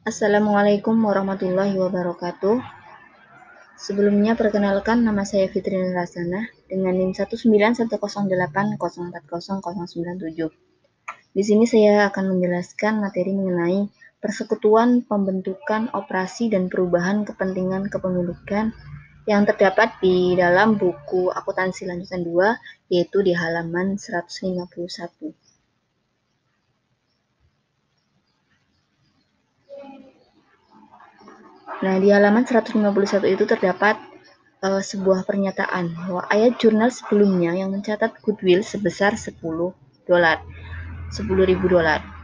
Assalamualaikum warahmatullahi wabarakatuh. Sebelumnya perkenalkan, nama saya Fitri Rasana dengan NIM 19108040097. Di sini saya akan menjelaskan materi mengenai persekutuan, pembentukan, operasi, dan perubahan kepentingan kepemilikan yang terdapat di dalam buku akuntansi lanjutan 2, yaitu di halaman 151. Nah, di halaman 151 itu terdapat sebuah pernyataan bahwa ayat jurnal sebelumnya yang mencatat goodwill sebesar 10.000 dolar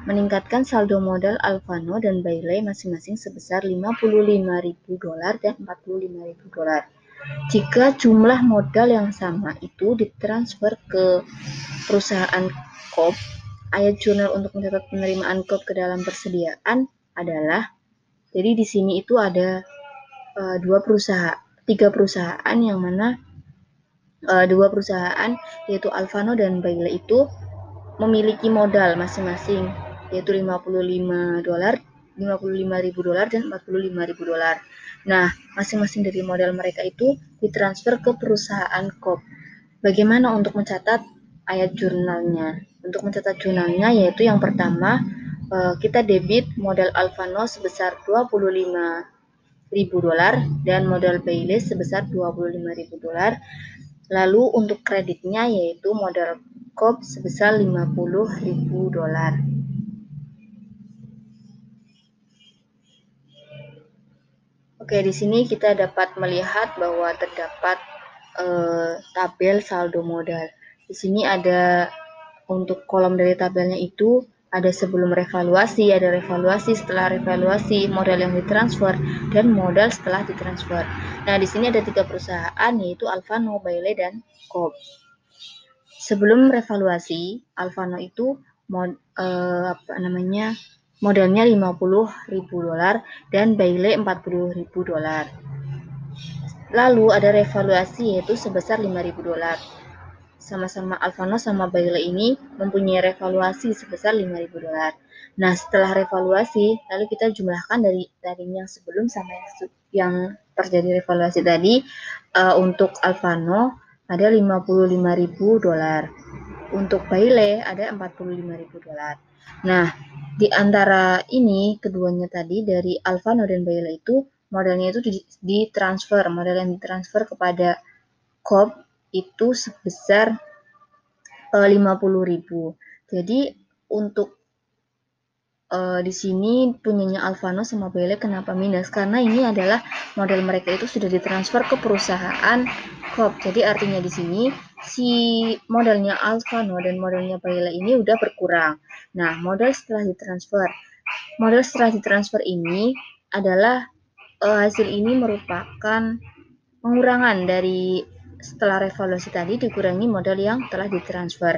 meningkatkan saldo modal Alfano dan Bailey masing-masing sebesar 55.000 dolar dan 45.000 dolar. Jika jumlah modal yang sama itu ditransfer ke perusahaan Coop, ayat jurnal untuk mencatat penerimaan Coop ke dalam persediaan adalah, jadi di sini itu ada tiga perusahaan yang mana dua perusahaan yaitu Alfano dan Bailey itu memiliki modal masing-masing yaitu 55 dolar, 55.000 dolar dan 45.000 dolar. Nah, masing-masing dari modal mereka itu ditransfer ke perusahaan Coop. Bagaimana untuk mencatat ayat jurnalnya? Untuk mencatat jurnalnya yaitu yang pertama kita debit modal Alfano sebesar 25.000 dolar dan modal Bailey sebesar 25.000 dolar. Lalu untuk kreditnya yaitu modal Coop sebesar 50.000 dolar. Oke, di sini kita dapat melihat bahwa terdapat tabel saldo modal. Di sini ada untuk kolom dari tabelnya itu ada sebelum revaluasi, ada revaluasi, setelah revaluasi, modal yang ditransfer, dan modal setelah ditransfer. Nah, di sini ada 3 perusahaan yaitu Alfano, Bailey, dan Coop. Sebelum revaluasi, Alfano itu modalnya 50.000 dolar dan Bailey 40.000 dolar. Lalu ada revaluasi yaitu sebesar 5.000 dolar. Sama-sama Alfano sama Bailey ini mempunyai revaluasi sebesar 5.000 dolar. Nah, setelah revaluasi, lalu kita jumlahkan dari yang sebelum sama yang terjadi revaluasi tadi. Untuk Alfano ada 55.000 dolar. Untuk Bailey ada 45.000 dolar. Nah, di antara ini keduanya tadi dari Alfano dan Bailey itu modalnya itu ditransfer, modal yang ditransfer kepada Coop itu sebesar 50.000. Jadi untuk di sini punyanya Alfano sama Bailey kenapa minus? Karena ini adalah modal mereka itu sudah ditransfer ke perusahaan Coop. Jadi artinya di sini si modalnya Alfano dan modalnya Bailey ini udah berkurang. Nah, modal setelah ditransfer ini adalah hasil ini merupakan pengurangan dari setelah revaluasi tadi dikurangi modal yang telah ditransfer.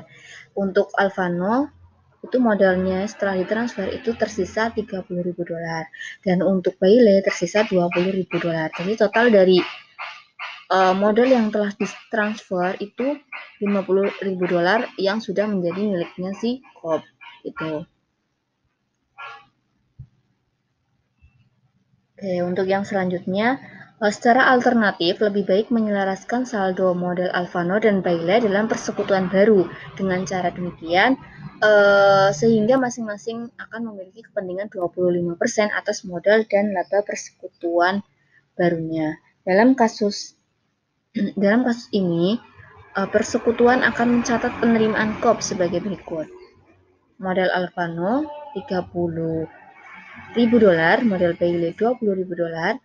Untuk Alfano itu modalnya setelah ditransfer itu tersisa 30.000 dolar dan untuk Bailey tersisa 20.000 dolar. Jadi total dari modal yang telah ditransfer itu 50.000 dolar yang sudah menjadi miliknya si Coop itu. Oke, untuk yang selanjutnya, secara alternatif lebih baik menyelaraskan saldo modal Alfano dan Bailey dalam persekutuan baru. Dengan cara demikian, sehingga masing-masing akan memiliki kepentingan 25% atas modal dan laba persekutuan barunya. Dalam kasus ini, persekutuan akan mencatat penerimaan Coop sebagai berikut. Modal Alfano 30.000 dolar, modal Bailey 20.000 dolar,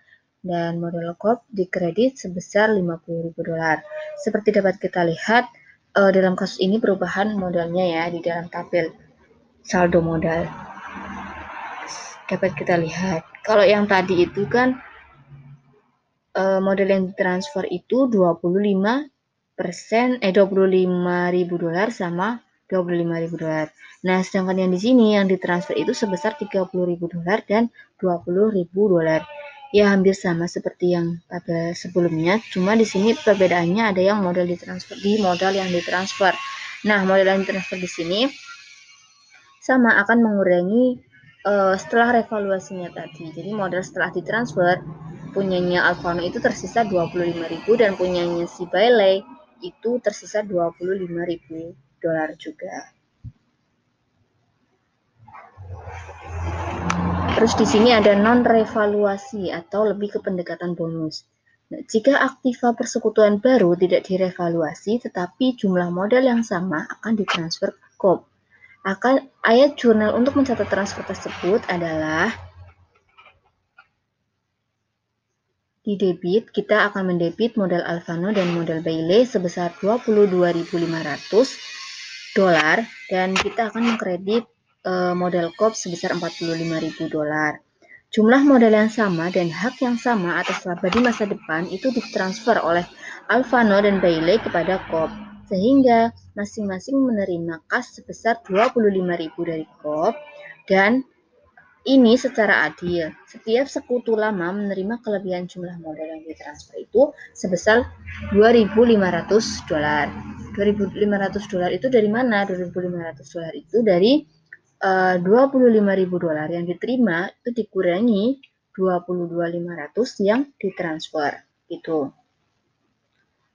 dan modal Coop dikredit sebesar 50.000 dolar. Seperti dapat kita lihat dalam kasus ini perubahan modalnya ya di dalam tabel saldo modal. Dapat kita lihat. Kalau yang tadi itu kan modal yang ditransfer itu 25.000 dolar sama 25.000 dolar. Nah, sedangkan yang di sini yang ditransfer itu sebesar 30.000 dolar dan 20.000 dolar. Ya, hampir sama seperti yang pada sebelumnya, cuma di sini perbedaannya ada yang modal ditransfer di modal yang ditransfer. Nah, modal yang ditransfer di sini sama akan mengurangi setelah revaluasinya tadi. Jadi modal setelah ditransfer punyanya Alfano itu tersisa 25.000 dan punyanya si Bailey itu tersisa 25.000 dolar juga. Terus di sini ada non revaluasi atau lebih ke pendekatan bonus. Nah, jika aktiva persekutuan baru tidak direvaluasi tetapi jumlah modal yang sama akan ditransfer ke KOP. Ayat jurnal untuk mencatat transfer tersebut adalah di debit, kita akan mendebit modal Alfano dan modal Bailey sebesar 22.500 dolar dan kita akan mengkredit modal KOP sebesar 45.000 dolar. Jumlah modal yang sama dan hak yang sama atas laba di masa depan itu ditransfer oleh Alfano dan Bailey kepada KOP, sehingga masing-masing menerima kas sebesar 25.000 dari KOP dan ini secara adil. Setiap sekutu lama menerima kelebihan jumlah modal yang ditransfer itu sebesar 2.500 dolar. 2.500 dolar itu dari mana? 2.500 dolar itu dari 25.000 dolar yang diterima itu dikurangi 22.500 yang ditransfer gitu.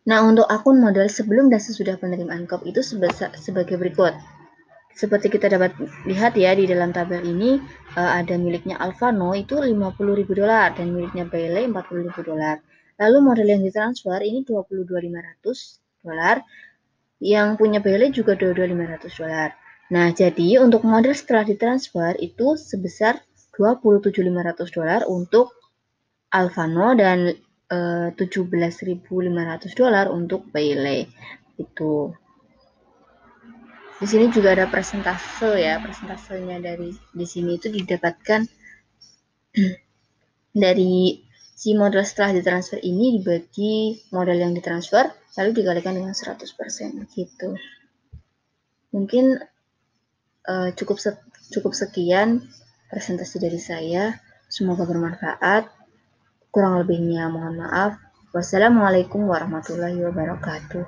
Nah, untuk akun modal sebelum dan sesudah penerimaan KOP itu sebagai berikut. Seperti kita dapat lihat ya di dalam tabel ini ada miliknya Alfano itu 50.000 dolar dan miliknya Bailey 40.000 dolar. Lalu modal yang ditransfer ini 22.500 dolar, yang punya Bailey juga 22.500 dolar. Nah, jadi untuk modal setelah ditransfer itu sebesar 27.500 dolar untuk Alfano dan 17.500 dolar untuk Bailey. Itu. Di sini juga ada persentase ya, persentasenya dari di sini itu didapatkan dari si modal setelah ditransfer ini dibagi modal yang ditransfer lalu dikalikan dengan 100% gitu. Mungkin cukup sekian presentasi dari saya. Semoga bermanfaat. Kurang lebihnya mohon maaf. Wassalamualaikum warahmatullahi wabarakatuh.